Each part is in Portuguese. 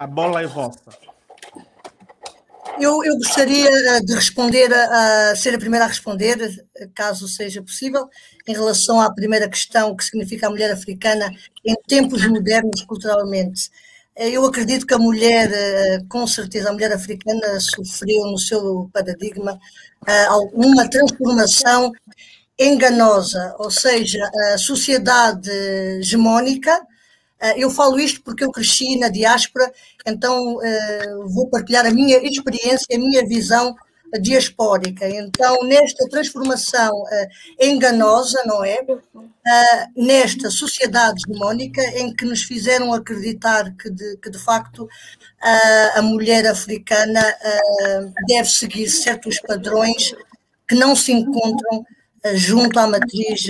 A bola é vossa. Eu gostaria de responder, ser a primeira a responder, caso seja possível, em relação à primeira questão, que significa a mulher africana em tempos modernos culturalmente. Eu acredito que a mulher, com certeza, a mulher africana sofreu no seu paradigma uma transformação enganosa, ou seja, a sociedade hegemónica. Eu falo isto porque eu cresci na diáspora, então vou partilhar a minha experiência, a minha visão diaspórica. Então, nesta transformação enganosa, não é? Nesta sociedade hegemónica em que nos fizeram acreditar que de facto, a mulher africana deve seguir certos padrões que não se encontram junto à matriz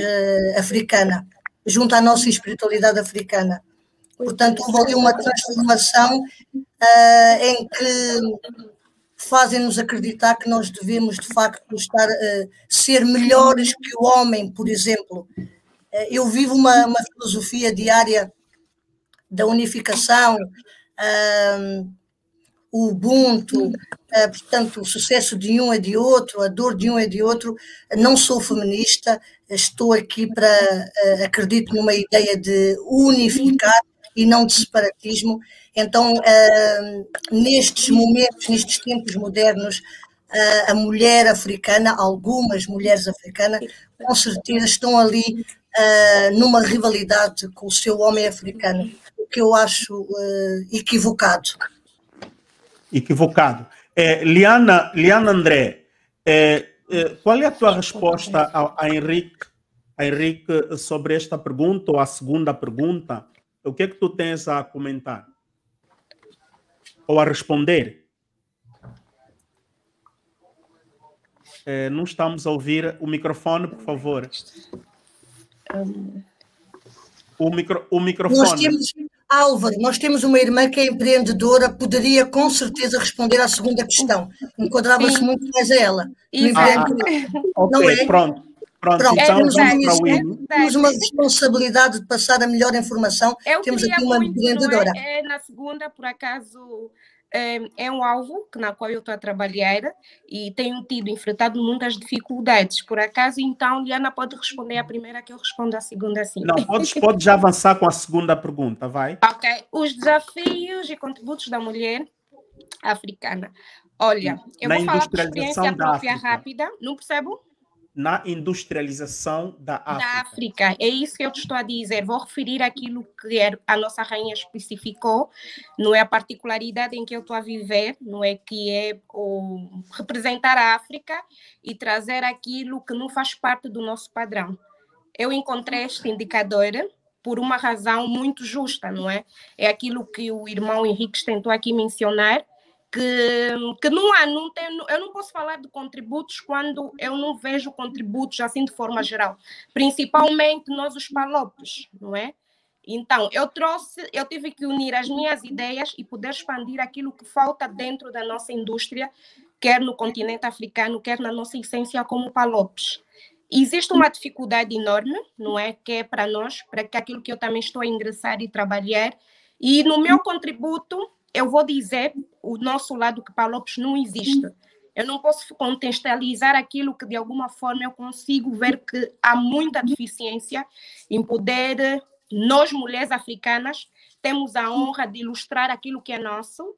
africana, junto à nossa espiritualidade africana. Portanto, houve ali uma transformação em que fazem-nos acreditar que nós devemos, de facto, ser melhores que o homem, por exemplo. Eu vivo uma filosofia diária da unificação, o Ubuntu, portanto, o sucesso de um é de outro, a dor de um é de outro. Não sou feminista, estou aqui acredito numa ideia de unificar e não de separatismo. Então, nestes momentos, nestes tempos modernos, a mulher africana, algumas mulheres africanas, com certeza estão ali numa rivalidade com o seu homem africano, o que eu acho equivocado. Equivocado. Liana André, qual é a tua resposta a Henrique sobre esta pergunta ou a segunda pergunta? O que é que tu tens a comentar? Ou a responder? Não estamos a ouvir o microfone, por favor. O microfone. Álvaro, nós temos uma irmã que é empreendedora, poderia com certeza responder à segunda questão. Enquadrava-se muito mais a ela. Ok, não é? Pronto, então vamos para o Winnie. Temos uma responsabilidade de passar a melhor informação. Temos aqui uma empreendedora. Na segunda, por acaso, é um alvo na qual eu estou a trabalhar e tenho enfrentado muitas dificuldades. Por acaso, então, Liana pode responder a primeira, que eu respondo a segunda, sim. Não, pode já avançar com a segunda pergunta, vai. Ok. Os desafios e contributos da mulher africana. Olha, eu vou falar por experiência própria rápida. Não percebo? Na industrialização da África. É isso que eu te estou a dizer. Vou referir aquilo que a nossa rainha especificou, não é a particularidade em que eu estou a viver, não é que é representar a África e trazer aquilo que não faz parte do nosso padrão. Eu encontrei este indicador por uma razão muito justa, não é? É aquilo que o irmão Henrique tentou aqui mencionar, que eu não posso falar de contributos quando eu não vejo contributos assim de forma geral, principalmente nós os palopes, não é? Então, eu tive que unir as minhas ideias e poder expandir aquilo que falta dentro da nossa indústria, quer no continente africano, quer na nossa essência como palopes. Existe uma dificuldade enorme, não é? Que é para nós, para que aquilo que eu também estou a ingressar e trabalhar, e no meu contributo, eu vou dizer o nosso lado que palopes não existe. Eu não posso contextualizar aquilo que, de alguma forma, eu consigo ver que há muita deficiência em poder. Nós, mulheres africanas, temos a honra de ilustrar aquilo que é nosso.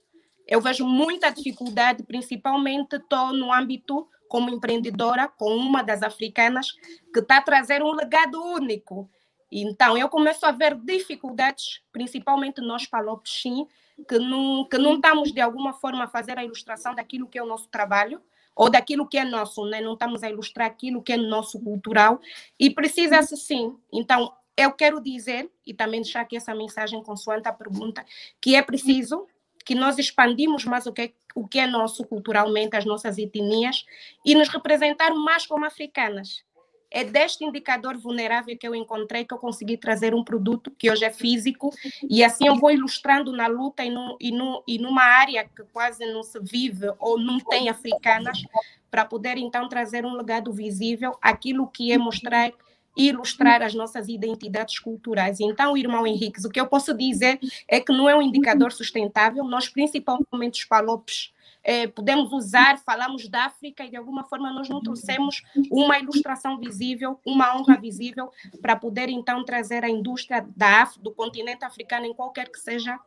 Eu vejo muita dificuldade, principalmente estou no âmbito como empreendedora, com uma das africanas que está a trazer um legado único. Então, eu começo a ver dificuldades, principalmente nós palopes, sim, que não estamos, de alguma forma, a fazer a ilustração daquilo que é o nosso trabalho, ou daquilo que é nosso, né? Não estamos a ilustrar aquilo que é nosso cultural, e precisa-se sim. Então, eu quero dizer, e também deixar aqui essa mensagem consoante a pergunta, que é preciso que nós expandimos mais o que é nosso culturalmente, as nossas etnias, e nos representar mais como africanas. É deste indicador vulnerável que eu encontrei que eu consegui trazer um produto que hoje é físico, e assim eu vou ilustrando na luta e numa área que quase não se vive ou não tem africanas, para poder então trazer um legado visível, aquilo que é mostrar e ilustrar as nossas identidades culturais. Então, irmão Henrique, o que eu posso dizer é que não é um indicador sustentável. Nós, principalmente os palopes, podemos usar, falamos da África e de alguma forma nós não trouxemos uma ilustração visível, uma honra visível para poder então trazer a indústria do continente africano em qualquer que seja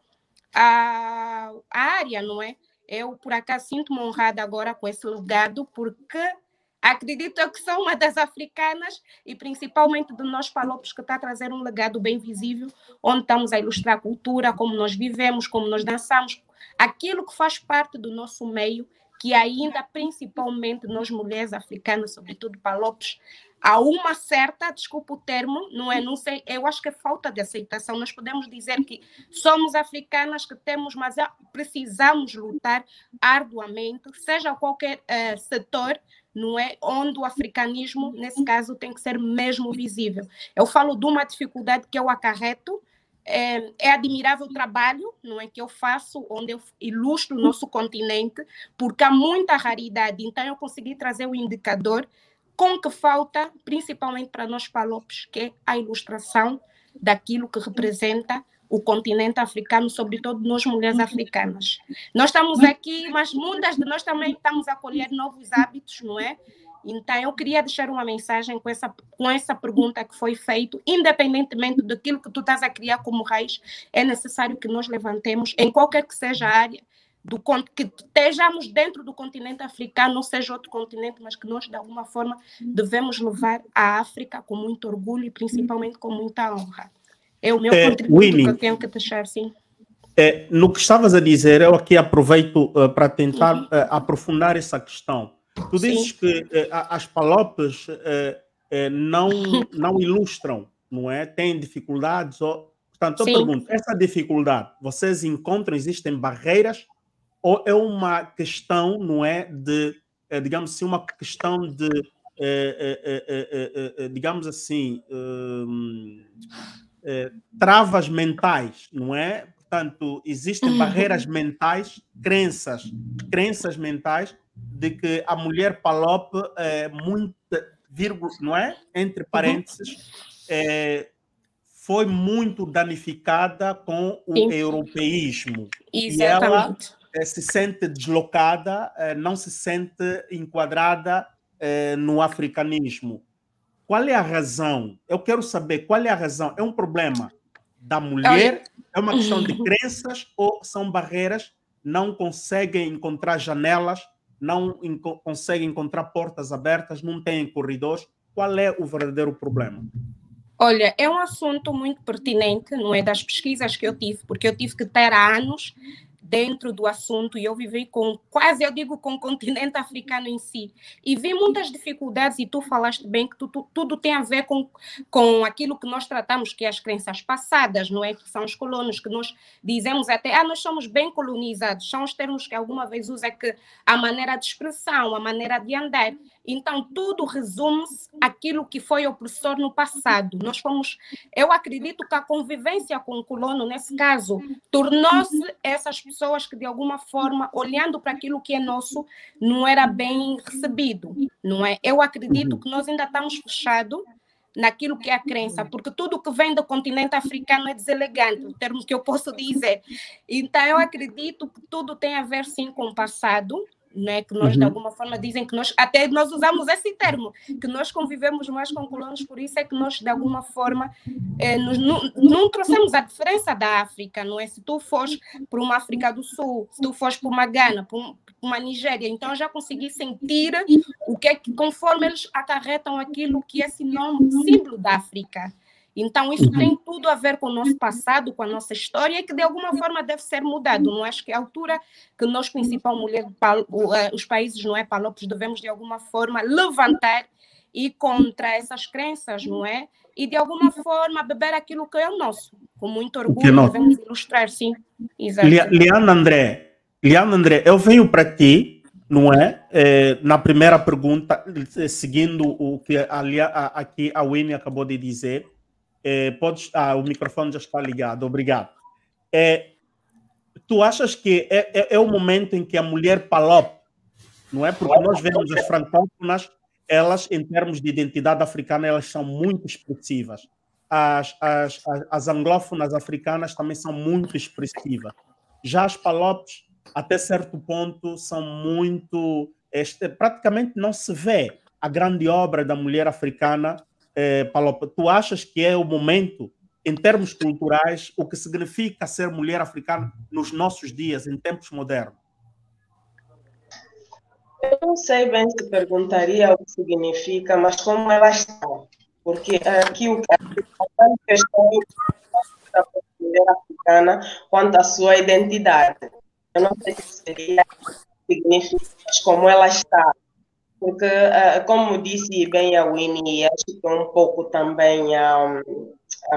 a área, não é? Eu, por acaso, sinto-me honrada agora com esse legado, porque acredito que sou uma das africanas e principalmente de nós palopes que está a trazer um legado bem visível, onde estamos a ilustrar a cultura, como nós vivemos, como nós dançamos, aquilo que faz parte do nosso meio, que ainda, principalmente nós mulheres africanas, sobretudo palopes, há uma certa, desculpa o termo, não sei, eu acho que é falta de aceitação. Nós podemos dizer que somos africanas, que temos, mas precisamos lutar arduamente, seja qualquer setor, não é? Onde o africanismo, nesse caso, tem que ser mesmo visível. Eu falo de uma dificuldade que eu acarreto, é admirável o trabalho, não é, que eu faço, onde eu ilustro o nosso continente, porque há muita raridade. Então, eu consegui trazer o indicador com que falta, principalmente para nós palopes, que é a ilustração daquilo que representa o continente africano, sobretudo nós mulheres africanas. Nós estamos aqui, mas muitas de nós também estamos a colher novos hábitos, não é? Então, eu queria deixar uma mensagem com essa pergunta que foi feita, independentemente daquilo que tu estás a criar como raiz, é necessário que nós levantemos, em qualquer que seja a área, que estejamos dentro do continente africano, não seja outro continente, mas que nós, de alguma forma, devemos levar a África com muito orgulho e principalmente com muita honra. É o meu contributo Winnie, que eu tenho que deixar, sim. No que estavas a dizer, eu aqui aproveito para tentar aprofundar essa questão. Tu dizes que as palopes não ilustram, não é? Têm dificuldades. Portanto, eu pergunto, essa dificuldade, vocês encontram, existem barreiras ou é uma questão, não é, de, digamos assim, uma questão de, digamos assim, travas mentais, não é? Portanto, existem barreiras mentais, crenças mentais de que a mulher palope vírgula, não é? Entre parênteses, foi muito danificada com o europeísmo. Exatamente. E ela se sente deslocada, não se sente enquadrada no africanismo. Qual é a razão? Eu quero saber qual é a razão. É um problema da mulher? É uma questão de crenças ou são barreiras? Não conseguem encontrar janelas, não conseguem encontrar portas abertas, não têm corredores? Qual é o verdadeiro problema? Olha, é um assunto muito pertinente, não é, das pesquisas que eu tive, porque eu tive que ter anos dentro do assunto e eu vivi com, quase eu digo, com o continente africano em si. E vi muitas dificuldades e tu falaste bem que tudo tem a ver com aquilo que nós tratamos, que é as crenças passadas, não é? Que são os colonos, que nós dizemos até, nós somos bem colonizados, são os termos que alguma vez usa, que a maneira de expressão, a maneira de andar. Então, tudo resume-se àquilo que foi opressor no passado. Eu acredito que a convivência com o colono, nesse caso, tornou-se essas pessoas que, de alguma forma, olhando para aquilo que é nosso, não era bem recebido, não é? Eu acredito que nós ainda estamos fechados naquilo que é a crença, porque tudo que vem do continente africano é deselegante, o termo que eu posso dizer. Então, eu acredito que tudo tem a ver, sim, com o passado, né, que nós, de alguma forma, dizem que até nós usamos esse termo, que nós convivemos mais com colonos, por isso é que nós, de alguma forma, não trouxemos a diferença da África, não é? Se tu fores para uma África do Sul, se tu fores para uma Gana, para uma Nigéria, então eu já consegui sentir o que é que, conforme eles acarretam aquilo que é símbolo da África. Então, isso tem tudo a ver com o nosso passado, com a nossa história, que de alguma forma deve ser mudado. Não acho que é a altura que nós, principal mulher, os países, não é, palopes, devemos de alguma forma levantar e contra essas crenças, não é? E de alguma forma beber aquilo que é o nosso. Com muito orgulho, devemos ilustrar, sim. Exato. Liana André, eu venho para ti, não é? Na primeira pergunta, seguindo o que aqui a Winnie acabou de dizer. O microfone já está ligado, obrigado. Tu achas que é o momento em que a mulher palope, não é? Porque nós vemos as francófonas, elas, em termos de identidade africana, elas são muito expressivas. As anglófonas africanas também são muito expressivas. Já as palopes, até certo ponto, são muito... praticamente não se vê a grande obra da mulher africana palope. Tu achas que é o momento, em termos culturais, o que significa ser mulher africana nos nossos dias, em tempos modernos? Eu não sei bem se perguntaria o que significa, mas como ela está. Porque aqui a questão da mulher africana quanto à sua identidade. Eu não sei se seria significa como ela está. Porque, como disse bem a Winnie, e acho que um pouco também a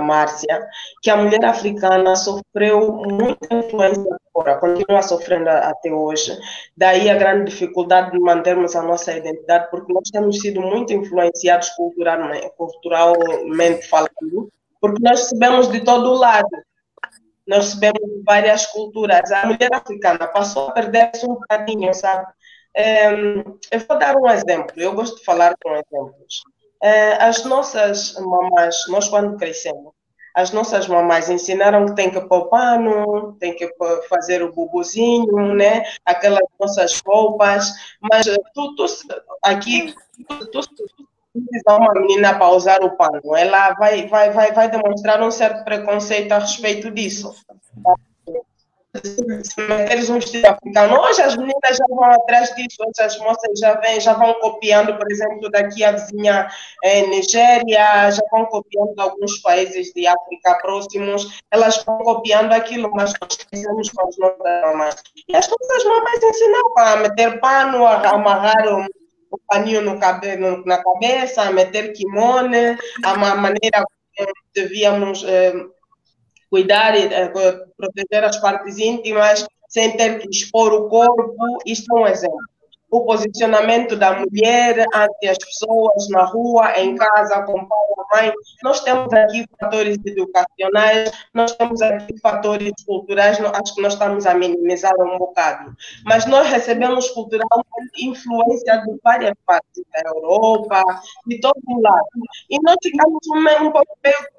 Márcia, que a mulher africana sofreu muita influência fora, continua sofrendo até hoje. Daí a grande dificuldade de mantermos a nossa identidade, porque nós temos sido muito influenciados culturalmente falando, porque nós recebemos de todo lado. Nós recebemos de várias culturas. A mulher africana passou a perder-se um bocadinho, sabe? Eu vou dar um exemplo, eu gosto de falar com exemplos. As nossas mamães, nós quando crescemos, as nossas mamães ensinaram que tem que pôr pano, tem que fazer o bubuzinho, né? Aquelas nossas roupas, mas aqui, precisar uma menina para usar o pano, ela vai demonstrar um certo preconceito a respeito disso. Se meteres um vestido africano, hoje as meninas já vão atrás disso, hoje as moças já vão copiando, por exemplo, daqui a vizinha Nigéria, já vão copiando alguns países de África próximos, elas vão copiando aquilo, mas nós fizemos com as nossas mamães. E as nossas mamães ensinavam a meter pano, a amarrar o paninho na cabeça, a meter kimono, a maneira como devíamos cuidar e proteger as partes íntimas sem ter que expor o corpo. Isto é um exemplo. O posicionamento da mulher ante as pessoas na rua, em casa, com o pai e a mãe. Nós temos aqui fatores educacionais, nós temos aqui fatores culturais, acho que nós estamos a minimizar um bocado. Mas nós recebemos culturalmente influência de várias partes da Europa, de todo lado. E nós ficamos um pouco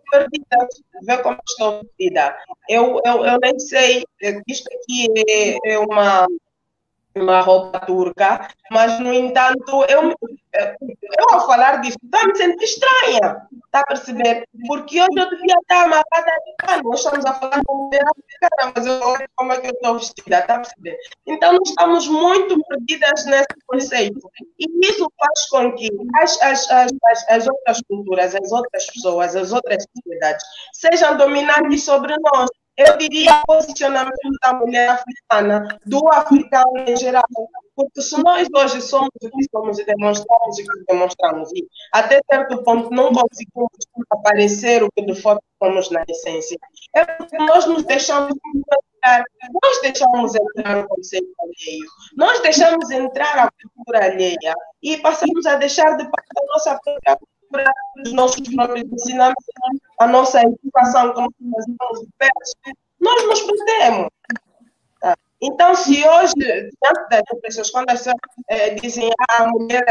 perdidas. Vê como estou perdida. Eu nem sei, isto aqui é uma roupa turca, mas, no entanto, eu ao falar disso, estou a me sentir estranha, está a perceber? Porque hoje eu devia estar amarrada de pano, nós estamos a falar de mulher africana, mas eu olho como é que eu estou vestida, está a perceber? Então, nós estamos muito perdidas nesse conceito, e isso faz com que as outras culturas, as outras pessoas, as outras sociedades sejam dominantes sobre nós. Eu diria o posicionamento da mulher africana, do africano em geral, porque se nós hoje somos o que somos e demonstramos, e até certo ponto não conseguimos aparecer o que de fato somos na essência, é porque nós nos deixamos entrar, nós deixamos entrar o conceito alheio, nós deixamos entrar a cultura alheia e passamos a deixar de parte a nossa própria cultura, os nossos próprios ensinamentos, a nossa educação que nós fazemos de pés, nós nos perdemos. Então, se hoje, diante das pessoas, quando as pessoas dizem a mulher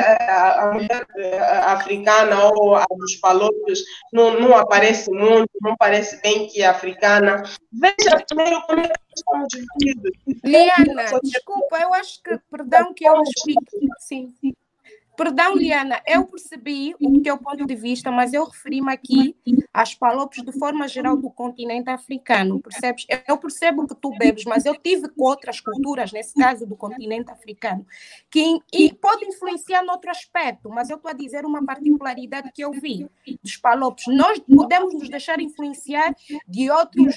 africana ou a dos palopes não aparece muito, não parece bem que é africana, veja primeiro como é que estamos vestidos. Liana, desculpa, eu acho que, perdão que eu explique, sim. Perdão, Liana, eu percebi o teu ponto de vista, mas eu referi-me aqui às palopes de forma geral do continente africano, percebes? Eu percebo que tu bebes, mas eu tive com outras culturas, nesse caso do continente africano, e pode influenciar noutro aspecto, mas eu estou a dizer uma particularidade que eu vi dos palopes. Nós podemos nos deixar influenciar de outro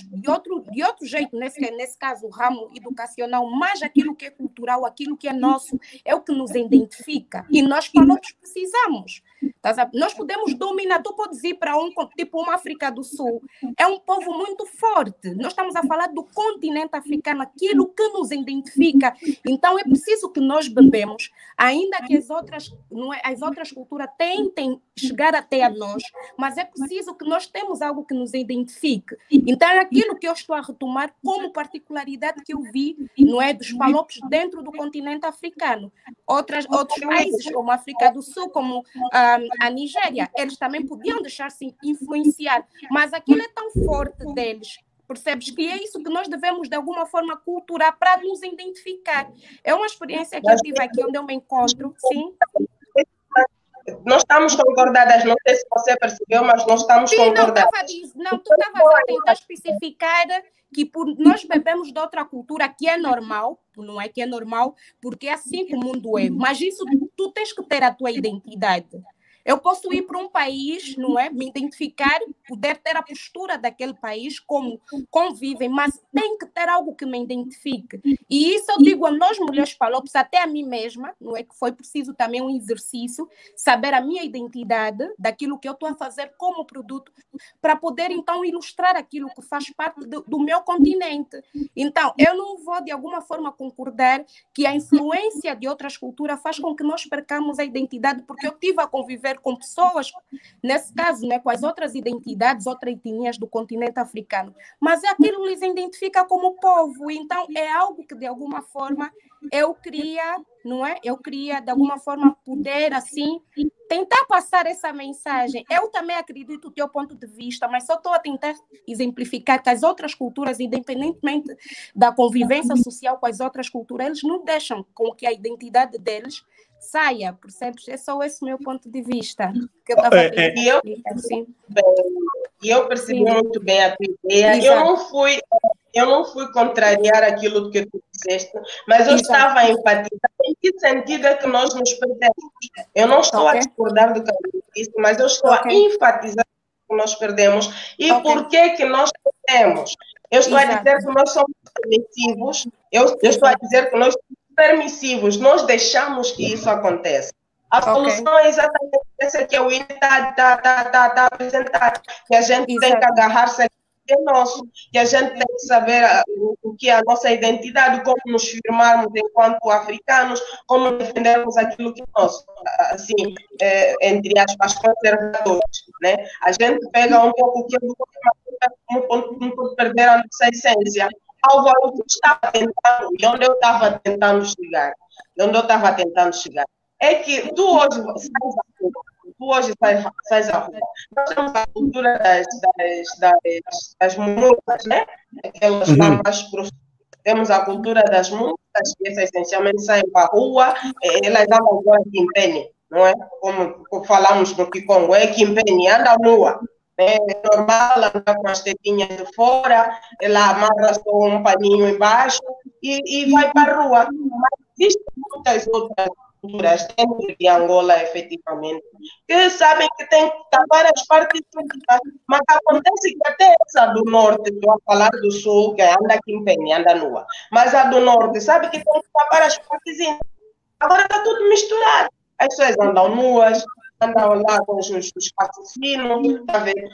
jeito, nesse caso, o ramo educacional, mas aquilo que é cultural, aquilo que é nosso, é o que nos identifica. E nós palopes precisamos. Nós podemos dominar, tu podes ir para uma África do Sul, é um povo muito forte. Nós estamos a falar do continente africano, aquilo que nos identifica. Então é preciso que nós bebemos, ainda que as outras culturas tentem chegar até a nós, mas é preciso que nós temos algo que nos identifique. Então é aquilo que eu estou a retomar como particularidade que eu vi, não é, dos palopes dentro do continente africano. outros países, como a África do Sul, como a Nigéria, eles também podiam deixar-se influenciar, mas aquilo é tão forte deles. Percebes que é isso que nós devemos, de alguma forma, culturar para nos identificar. É uma experiência que eu tive aqui onde eu me encontro, sim. Nós estamos concordadas, não sei se você percebeu, mas nós estamos concordadas. Não, tu estavas a tentar especificar que nós bebemos de outra cultura que é normal, não é que é normal, porque é assim que o mundo é. Mas isso, tu tens que ter a tua identidade. Eu posso ir para um país, não é? Me identificar, poder ter a postura daquele país, como convivem, mas tem que ter algo que me identifique. E isso eu digo a nós, mulheres palopes, até a mim mesma, não é? Que foi preciso também um exercício, saber a minha identidade, daquilo que eu estou a fazer como produto, para poder, então, ilustrar aquilo que faz parte do meu continente. Então, eu não vou, de alguma forma, concordar que a influência de outras culturas faz com que nós percamos a identidade, porque eu tive a conviver com pessoas, nesse caso, né, com as outras identidades, outras etnias do continente africano, mas aquilo lhes identifica como povo, então é algo que de alguma forma eu queria, não é? Eu queria de alguma forma poder assim tentar passar essa mensagem. Eu também acredito no teu ponto de vista, mas só estou a tentar exemplificar que as outras culturas, independentemente da convivência social com as outras culturas, eles não deixam com que a identidade deles saia, percebes? É só esse meu ponto de vista que eu estava a explicar, assim. E eu percebi muito bem a tua ideia. Eu não fui contrariar aquilo que tu disseste, mas eu estava a enfatizar em que sentido é que nós nos perdemos. Eu não estou a discordar do que eu disse, mas eu estou a enfatizar que nós perdemos e por que nós perdemos. Eu estou a dizer que nós somos permissivos, eu estou a dizer que nós somos permissivos, nós deixamos que isso aconteça. A solução é exatamente essa que o INE está a apresentar, que a gente tem que agarrar-se é nosso, que a gente tem que saber o que é a nossa identidade, como nos firmarmos enquanto africanos, como defendermos aquilo que é nosso, assim, entre aspas, conservadores, né? A gente pega um pouco o que é do não pode perder a nossa essência. Ao valor que estava tentando, e onde eu estava tentando chegar, é que tu hoje sais à rua. Nós temos a cultura das músicas, né? Aquelas mais profissionais. Temos a cultura das músicas, que essas essencialmente saem para a rua, elas andam agora aqui em Penny, não é? Como falamos no Kikongo, é aqui em Penny, anda nua. É normal, ela anda com as tetinhas de fora, ela amarra só um paninho embaixo e vai para a rua. Mas existem muitas outras culturas dentro de Angola, efetivamente, que sabem que tem que tapar as partes públicas, mas acontece que até essa do norte, estou a falar do sul, que anda aqui em Penha, anda nua, mas a do norte sabe que tem que tapar as partes íntimas. Agora está tudo misturado. As pessoas andam nuas, andam lá com os passos finos, está vendo?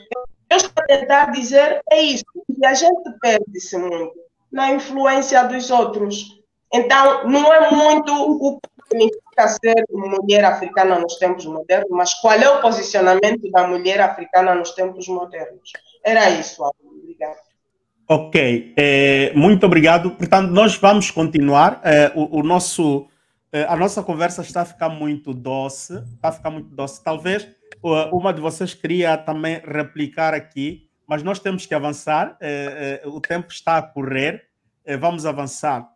Eu estou a tentar dizer é isso, que a gente perde-se muito na influência dos outros. Então, não é muito o que significa ser mulher africana nos tempos modernos, mas qual é o posicionamento da mulher africana nos tempos modernos. Era isso, obrigado. Ok, muito obrigado. Portanto, nós vamos continuar. A nossa conversa está a ficar muito doce. Talvez uma de vocês queria também replicar aqui, mas nós temos que avançar. O tempo está a correr. Vamos avançar.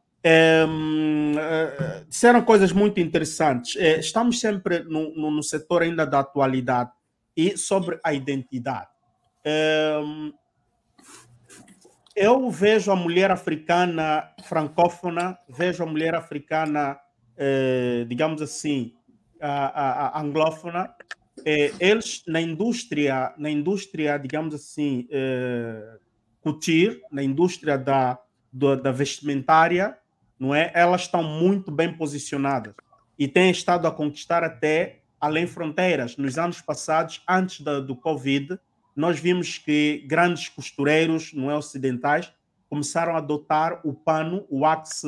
Disseram coisas muito interessantes. Estamos sempre no setor ainda da atualidade e sobre a identidade. Eu vejo a mulher africana francófona, vejo a mulher africana, digamos assim, a anglófona. Eles na indústria, digamos assim, couture, na indústria da vestimentária, não é? Elas estão muito bem posicionadas e têm estado a conquistar até além fronteiras. Nos anos passados, antes do Covid, nós vimos que grandes costureiros, não é, ocidentais, começaram a adotar o pano, o wax,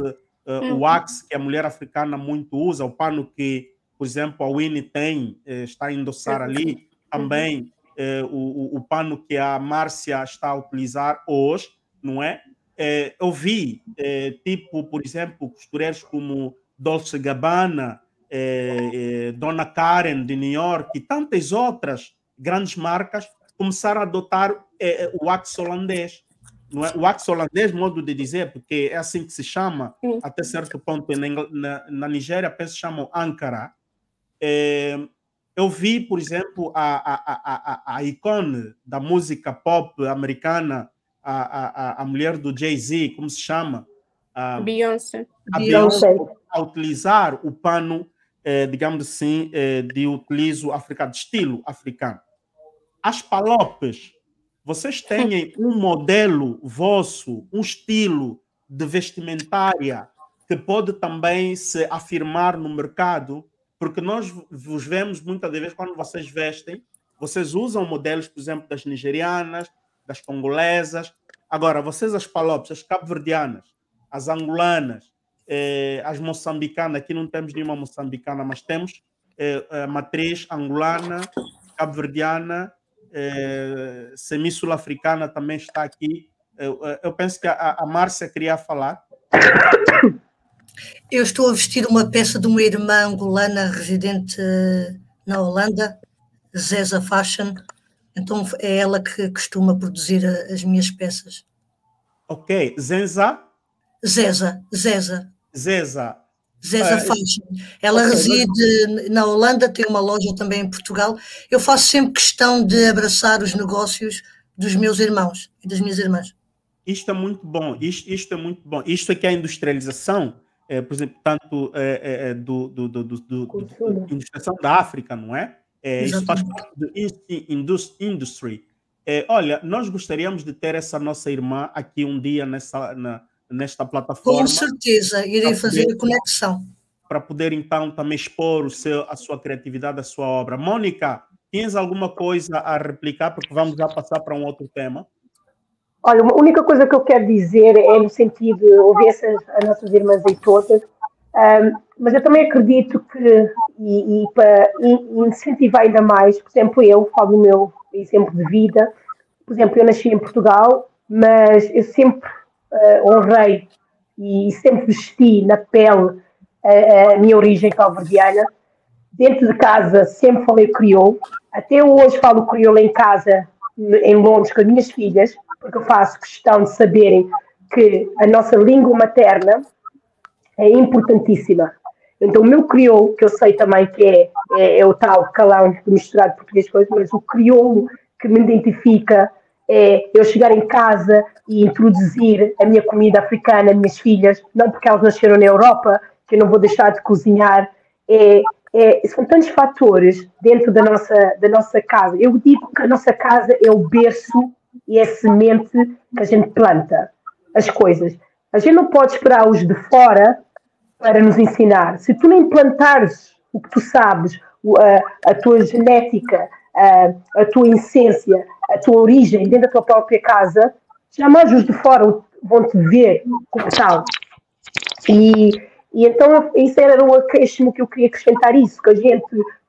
que a mulher africana muito usa, o pano que, por exemplo, a Winnie tem, está a endossar ali, também o pano que a Márcia está a utilizar hoje, não é? Eu vi, tipo, por exemplo, costureiros como Dolce & Gabbana, Dona Karen de New York e tantas outras grandes marcas começaram a adotar o wax holandês. Não é? O wax holandês, modo de dizer, porque é assim que se chama, até certo ponto, na Nigéria, penso que chamam Ankara. Eu vi, por exemplo, a ícone da música pop americana, a mulher do Jay-Z, como se chama? Beyoncé. A Beyoncé, a utilizar o pano, digamos assim, de utilizo africano, de estilo africano. As palopes, vocês têm um modelo vosso, um estilo de vestimentária que pode também se afirmar no mercado? Porque nós vos vemos muitas vezes quando vocês vestem, vocês usam modelos, por exemplo, das nigerianas, das congolesas. Agora, vocês, as palopes, as cabo-verdianas, as angolanas, as moçambicanas, aqui não temos nenhuma moçambicana, mas temos a matriz angolana, cabo-verdiana, semi-sul-africana também está aqui. Eu penso que a Márcia queria falar. Eu estou a vestir uma peça de uma irmã angolana residente na Holanda, Zeza Fashion. Então é ela que costuma produzir as minhas peças. Ok. Zeza? Zeza Fashion. Ela reside na Holanda, tem uma loja também em Portugal. Eu faço sempre questão de abraçar os negócios dos meus irmãos e das minhas irmãs. Isto é muito bom. Isto é muito bom. Isto aqui é a industrialização, por exemplo, tanto da industrialização da África, não é? Isso faz parte do industry. Olha, nós gostaríamos de ter essa nossa irmã aqui um dia nesta plataforma. Com certeza, irei fazer a conexão. Para poder, então, também expor a sua criatividade, a sua obra. Mônica, tens alguma coisa a replicar? Porque vamos já passar para um outro tema. Olha, a única coisa que eu quero dizer é no sentido de ouvir as nossas irmãs aí todas, mas eu também acredito que, e para incentivar ainda mais, por exemplo, eu falo do meu exemplo de vida, por exemplo, eu nasci em Portugal, mas eu sempre honrei e sempre vesti na pele a minha origem cabo-verdiana. Dentro de casa sempre falei crioulo, até hoje falo crioulo em casa, em Londres, com as minhas filhas, porque eu faço questão de saberem que a nossa língua materna é importantíssima. Então o meu crioulo, que eu sei também que é o tal calão misturado português com coisas, mas o crioulo que me identifica é eu chegar em casa e introduzir a minha comida africana às minhas filhas, não porque elas nasceram na Europa, que eu não vou deixar de cozinhar. São tantos fatores dentro da nossa casa. Eu digo que a nossa casa é o berço e é a semente que a gente planta as coisas. A gente não pode esperar os de fora para nos ensinar. Se tu não plantares o que tu sabes, a tua genética, a tua essência, a tua origem dentro da tua própria casa, jamais os de fora vão te ver como tal. E então isso era o acréscimo que eu queria acrescentar isso, que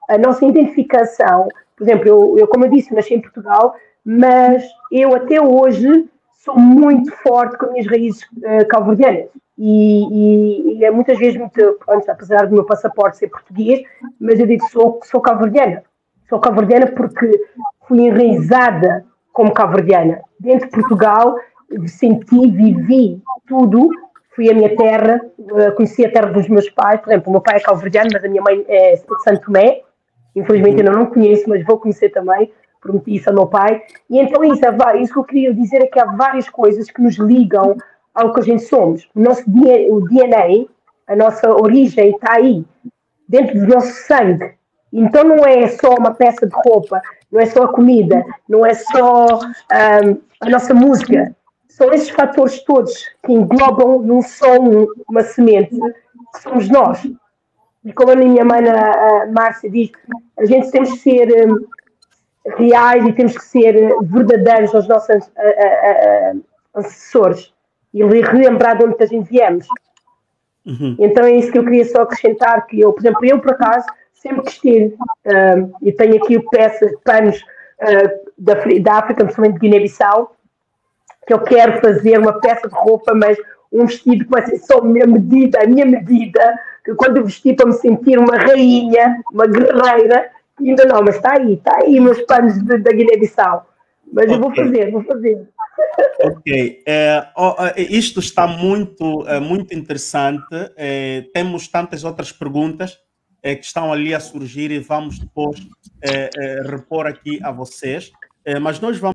a nossa identificação, por exemplo, eu como eu disse, nasci em Portugal, mas eu até hoje sou muito forte com as minhas raízes cabo-verdianas. E é muitas vezes, apesar do meu passaporte ser português, mas eu digo que sou cabo-verdiana. Sou cabo-verdiana porque fui enraizada como cabo-verdiana. Dentro de Portugal, senti, vivi tudo. Fui à minha terra, conheci a terra dos meus pais. Por exemplo, o meu pai é cabo-verdiano, mas a minha mãe é de Santo Tomé. Infelizmente eu não conheço, mas vou conhecer também. Prometi isso ao meu pai. E então isso que eu queria dizer é que há várias coisas que nos ligam ao que a gente somos. O DNA, a nossa origem está aí, dentro do nosso sangue. Então não é só uma peça de roupa, não é só a comida, não é só a nossa música. São esses fatores todos que englobam num só uma semente, que somos nós. E como a minha mãe, a Márcia, diz, a gente temos que ser reais e temos que ser verdadeiros aos nossos antecessores e relembrar de onde a gente viemos. Então é isso que eu queria só acrescentar, que eu, por exemplo, por acaso, sempre quis ter, eu tenho aqui peças, panos da África, principalmente de Guiné-Bissau, que eu quero fazer uma peça de roupa, mas um vestido que vai ser só a minha medida, que quando eu vesti para me sentir uma rainha, uma guerreira, ainda não, mas está aí meus panos da Guiné-Bissau. Mas eu vou fazer. Ok. Isto está muito interessante. Temos tantas outras perguntas que estão ali a surgir e vamos depois repor aqui a vocês. Mas nós vamos